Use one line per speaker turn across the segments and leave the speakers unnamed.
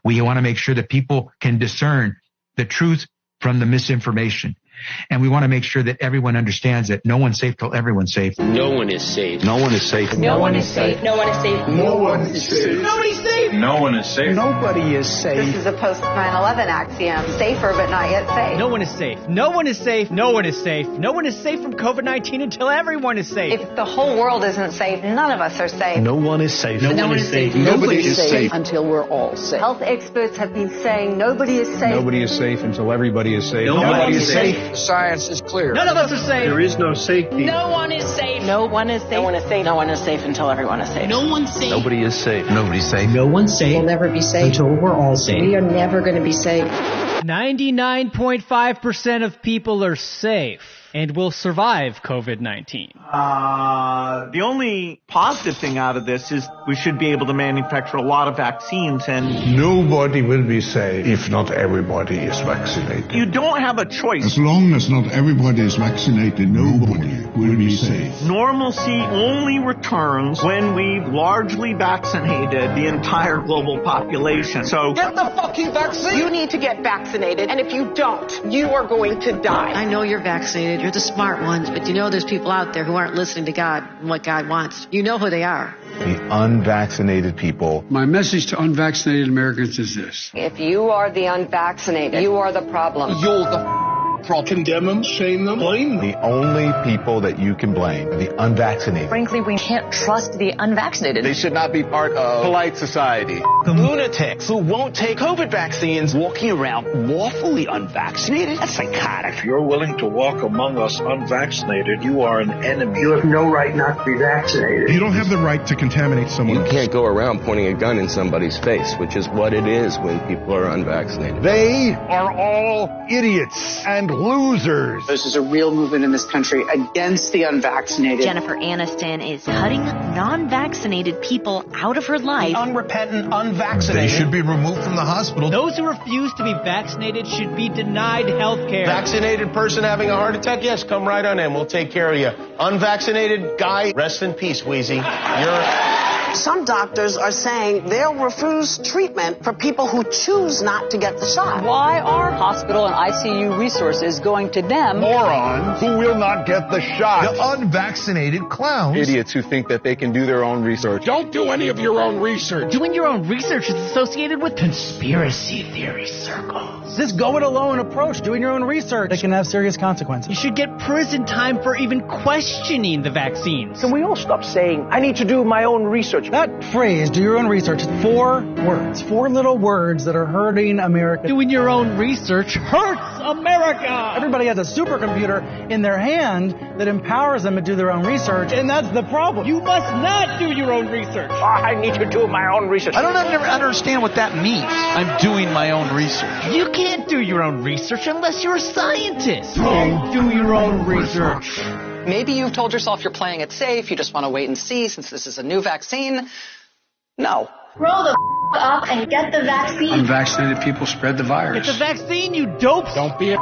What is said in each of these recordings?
We want to make sure that people can discern the truth from the misinformation. And we want to make sure that everyone understands that no one's safe till everyone's safe.
No one is safe.
No one is safe.
No one is safe. No one is safe.
No one is safe.
Nobody's safe.
No one is safe.
Nobody is safe.
This is a post-9/11 axiom. Safer, but not yet safe.
No one is safe. No one is safe. No one is safe. No one is safe from COVID-19 until everyone is safe.
If the whole world isn't safe, none of us are safe.
No one is safe.
No one is safe.
Nobody is safe
until we're all safe.
Health experts have been saying nobody is safe.
Nobody is safe until everybody is safe.
Nobody is
safe. Science is clear.
None of us are safe.
There is no safety.
No one is safe.
No one is safe.
No one is safe. No one is safe until everyone is safe.
No one's safe.
Nobody is safe. Nobody's safe.
No one's safe.
We'll never be safe
until we're all safe.
We are never going to be safe.
99.5% of people are safe and will survive COVID-19.
The only positive thing out of this is we should be able to manufacture a lot of vaccines, and
Nobody will be safe if not everybody is vaccinated.
you don't have a choice.
As long as not everybody is vaccinated, nobody will be safe.
Normalcy only returns when we've largely vaccinated the entire global population. So
Get the fucking vaccine!
You need to get vaccinated, and if you don't, you are going to die.
I know you're vaccinated. You're the smart ones, but you know there's people out there who aren't listening to God and what God wants. You know who they are.
The unvaccinated people.
My message to unvaccinated Americans is this.
If you are the unvaccinated, you are the problem.
You're the problem. Condemn them, shame them, blame them.
The only people that you can blame are the unvaccinated.
Frankly, we can't trust the unvaccinated.
They should not be part of polite society.
Lunatics who won't take COVID vaccines walking around lawfully unvaccinated? That's psychotic.
If you're willing to walk among us unvaccinated, you are an enemy.
You have no right not to be vaccinated.
You don't have the right to contaminate someone
You can't go around pointing a gun in somebody's face, which is what it is when people are unvaccinated.
They are all idiots and losers.
This is a real movement in this country against the unvaccinated.
Jennifer Aniston is cutting non-vaccinated people out of her life.
Unrepentant, unvaccinated.
They should be removed from the hospital.
Those who refuse to be vaccinated should be denied health care.
Vaccinated person having a heart attack? Yes, come right on in. We'll take care of you. Unvaccinated guy, rest in peace, Wheezy.
Some doctors are saying they'll refuse treatment for people who choose not to get the shot.
Why are hospital and ICU resources going to them?
Morons who will not get the shot.
The unvaccinated clowns.
Idiots who think that they can do their own research.
Don't do any of your own research.
Doing your own research is associated with conspiracy theory circles.
This go-it-alone approach, doing your own research, that can have serious consequences.
You should get prison time for even questioning the vaccines.
Can we all stop saying, I need to do my own research?
That phrase, do your own research, is 4 words. 4 little words that are hurting America.
Doing your own research hurts America!
Everybody has a supercomputer in their hand that empowers them to do their own research, and that's the problem.
You must not do your own research.
I need to do my own research.
I don't understand what that means. I'm doing my own research.
You can't do your own research unless you're a scientist. Do your own research.
Maybe you've told yourself you're playing it safe. You just want to wait and see since this is a new vaccine. No.
Roll the up and get the vaccine.
Unvaccinated people spread the virus.
It's a vaccine, you dopes.
Don't be a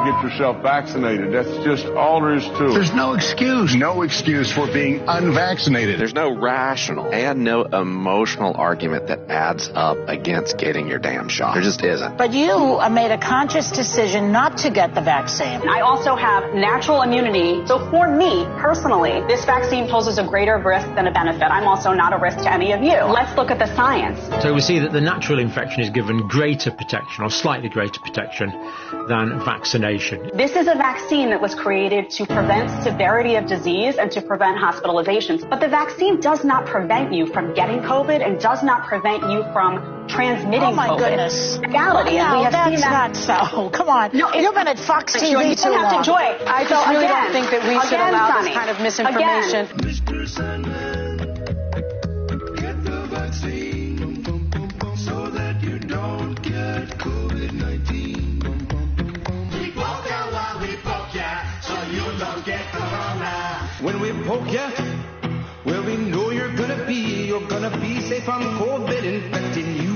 get yourself vaccinated. That's just all there is to it.
There's no excuse. No excuse for being unvaccinated.
There's no rational and no emotional argument that adds up against getting your damn shot. There just isn't.
But you made a conscious decision not to get the vaccine.
I also have natural immunity. So for me, personally, this vaccine poses a greater risk than a benefit. I'm also not a risk to any of you. Let's look at the science.
So we see that the natural infection is given greater protection or slightly greater protection than vaccination.
This is a vaccine that was created to prevent severity of disease and to prevent hospitalizations. But the vaccine does not prevent you from getting COVID and does not prevent you from transmitting COVID.
Oh, my goodness.
Reality.
No,
we have
that's
seen that.
not so. Come on.
No,
You've been at Fox TV
you
too
don't have to
long.
enjoy it.
I just really don't think that we should allow
Sonny,
this kind of misinformation.
Mr. Sandman, get the vaccine so that you don't get COVID-19. We poke ya while we poke ya, so you don't get corona. When we poke ya, where we know you're gonna be safe from COVID infecting you.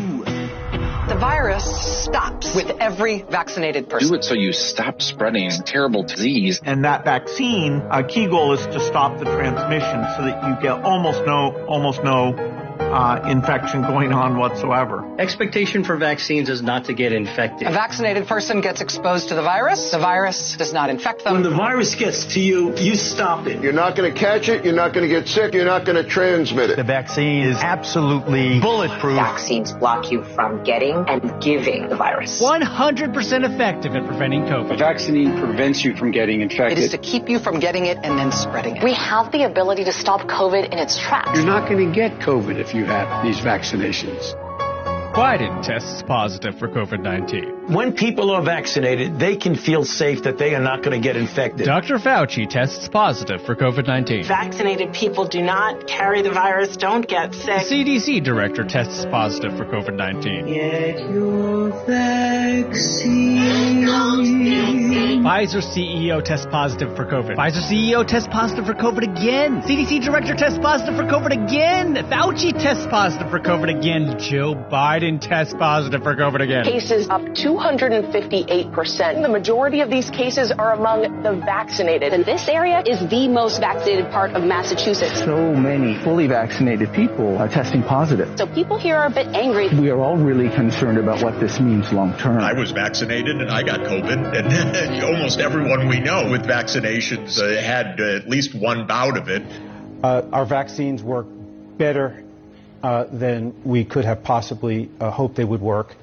The virus stops with every vaccinated person.
Do it so you stop spreading terrible disease.
And that vaccine, a key goal is to stop the transmission so that you get almost no infection going on whatsoever.
Expectation for vaccines is not to get infected.
A vaccinated person gets exposed to the virus does not infect them.
When the virus gets to you, you stop it.
You're not going to catch it, you're not going to get sick, you're not going to transmit it.
The vaccine is absolutely bulletproof.
Vaccines block you from getting and giving the virus.
100% effective at preventing COVID.
A vaccine prevents you from getting infected.
It is to keep you from getting it and then spreading it.
We have the ability to stop COVID in its tracks.
You're not going to get COVID if you have these vaccinations.
Biden tests positive for COVID-19.
When people are vaccinated, they can feel safe that they are not going to get infected.
Dr. Fauci tests positive for COVID-19.
Vaccinated people do not carry the virus, don't get sick.
The CDC director tests positive for COVID-19.
Get your vaccine.
Pfizer CEO tests positive for COVID. Pfizer CEO tests positive for COVID again. CDC director tests positive for COVID again. Fauci tests positive for COVID again. Joe Biden tests positive for COVID again.
Cases up 258%. The majority of these cases are among the vaccinated.
And this area is the most vaccinated part of Massachusetts.
So many fully vaccinated people are testing positive.
So people here are a bit angry.
We are all really concerned about what this means long term.
I was vaccinated and I got COVID, and almost everyone we know with vaccinations had at least one bout of it.
Our vaccines work better than we could have possibly hoped they would work.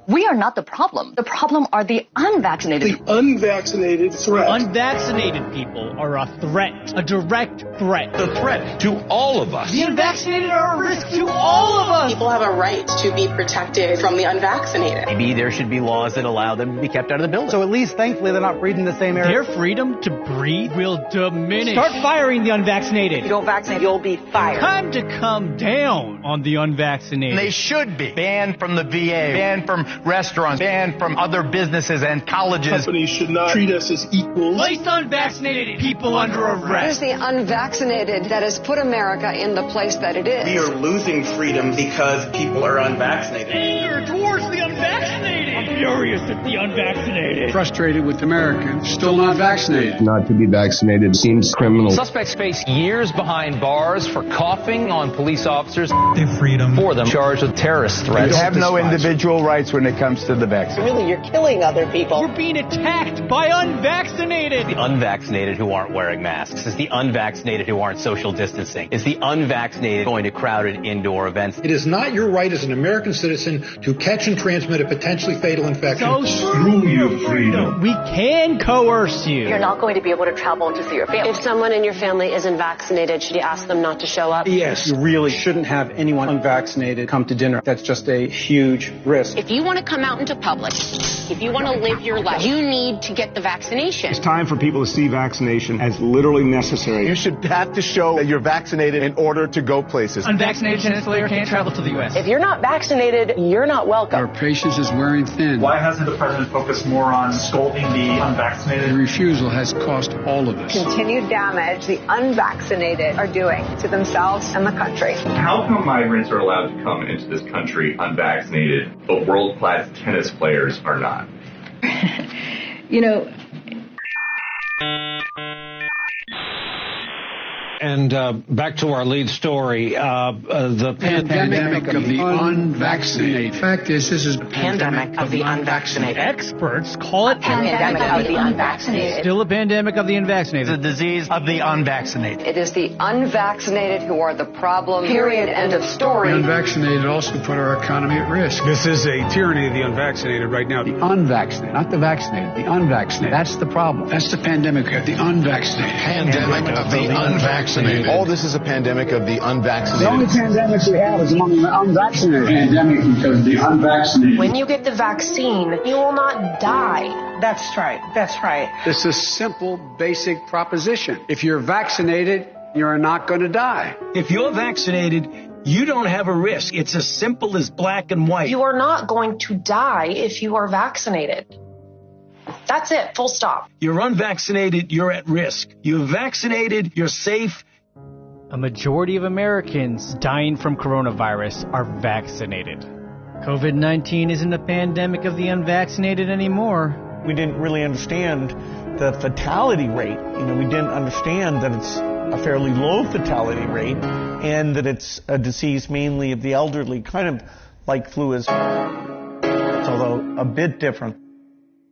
We are not the problem. The problem are the unvaccinated.
The unvaccinated threat.
Unvaccinated people are a threat, a direct threat.
The threat to all of us.
The unvaccinated are a risk to all of us.
People have a right to be protected from the unvaccinated.
Maybe there should be laws that allow them to be kept out of the building.
So at least, thankfully, they're not breathing the same air.
Their freedom to breathe will diminish. Start firing the unvaccinated.
If you don't vaccinate, you'll be fired.
Time to come down on the unvaccinated.
They should be banned from the VA, banned from restaurants, banned from other businesses and colleges.
Companies should not treat us as equals.
Place unvaccinated people under arrest.
It's the unvaccinated that has put America in the place that it is.
We are losing freedom because people are unvaccinated.
Anger towards the unvaccinated. I'm furious at the unvaccinated.
Frustrated with Americans still not vaccinated.
Not to be vaccinated seems criminal.
Suspects face years behind bars for coughing on police officers.
Their freedom.
For them charged with terrorist threats.
You have no individual rights when it comes to the vaccine.
Really, you're killing other people.
We're being attacked by unvaccinated.
The unvaccinated who aren't wearing masks. It's the unvaccinated who aren't social distancing. It's the unvaccinated going to crowded indoor events.
It is not your right as an American citizen to catch and transmit a potentially fatal infection.
So screw your freedom. We can coerce you.
You're not going to be able to travel to see your family.
If someone in your family isn't vaccinated, should you ask them not to show up?
Yes. You really shouldn't have anyone unvaccinated come to dinner. That's just a huge risk.
If you want to come out into public, if you want to live your life, you need to get the vaccination.
It's time for people to see vaccination as literally necessary. You should have to show that you're vaccinated in order to go places.
Unvaccinated tennis player can't travel to the U.S.
If you're not vaccinated, you're not welcome.
Our patience is wearing thin.
Why hasn't the president focused more on scolding the unvaccinated?
The refusal has cost all of us.
Continued damage the unvaccinated are doing to themselves and the country.
How come migrants are allowed to come into this country unvaccinated, but world-class tennis players are not?
You know.
And back to our lead story, the
pandemic of the unvaccinated. Fact is, this is a
pandemic of the unvaccinated.
Experts call it
pandemic of the unvaccinated.
Still a pandemic of the unvaccinated.
The disease of the unvaccinated.
It is the unvaccinated who are the problem. Period. End of story.
The unvaccinated also put our economy at risk.
This is a tyranny of the unvaccinated right now.
The unvaccinated, not the vaccinated, the unvaccinated. That's the problem. That's the pandemic of the unvaccinated.
Pandemic of the unvaccinated. All this is a pandemic of the unvaccinated.
The only pandemic we have is among the unvaccinated. Pandemic because of the unvaccinated.
When you get the vaccine, you will not die.
That's right. That's right.
It's a simple, basic proposition. If you're vaccinated, you're not going to die.
If you're vaccinated, you don't have a risk. It's as simple as black and white.
You are not going to die if you are vaccinated. That's it. Full stop.
You're unvaccinated, you're at risk. You're vaccinated, you're safe.
A majority of Americans dying from coronavirus are vaccinated. COVID-19 isn't a pandemic of the unvaccinated anymore.
We didn't really understand the fatality rate. We didn't understand that it's a fairly low fatality rate.
and that it's a disease mainly of the elderly, kind of like flu is, although a bit different.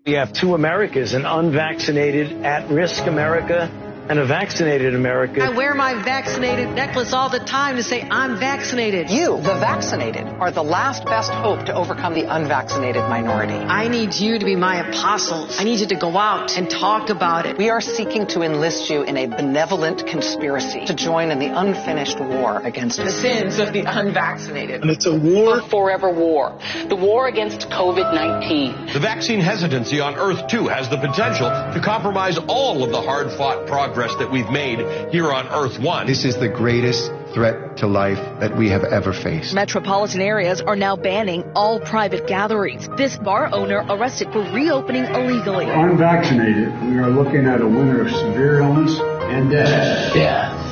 We have two Americas, an unvaccinated, at-risk America and a vaccinated America.
I wear my vaccinated necklace all the time to say I'm vaccinated.
You, the vaccinated, are the last best hope to overcome the unvaccinated minority.
I need you to be my apostles. I need you to go out and talk about it.
We are seeking to enlist you in a benevolent conspiracy to join in the unfinished war against
the sins of the unvaccinated.
And it's a war.
A forever war. The war against COVID-19.
The vaccine hesitancy on Earth, too, has the potential to compromise all of the hard-fought progress that we've made here on Earth 1.
This is the greatest threat to life that we have ever faced.
Metropolitan areas are now banning all private gatherings. This bar owner arrested for reopening illegally.
Unvaccinated, we are looking at a winter of severe illness and death.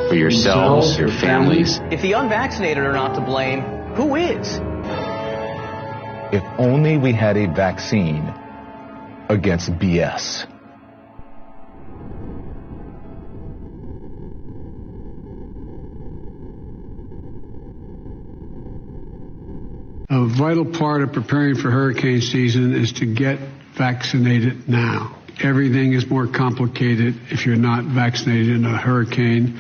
For yourselves, your families. If the unvaccinated are not to blame, who is?
If only we had a vaccine against BS.
A vital part of preparing for hurricane season is to get vaccinated now. Everything is more complicated if you're not vaccinated in a hurricane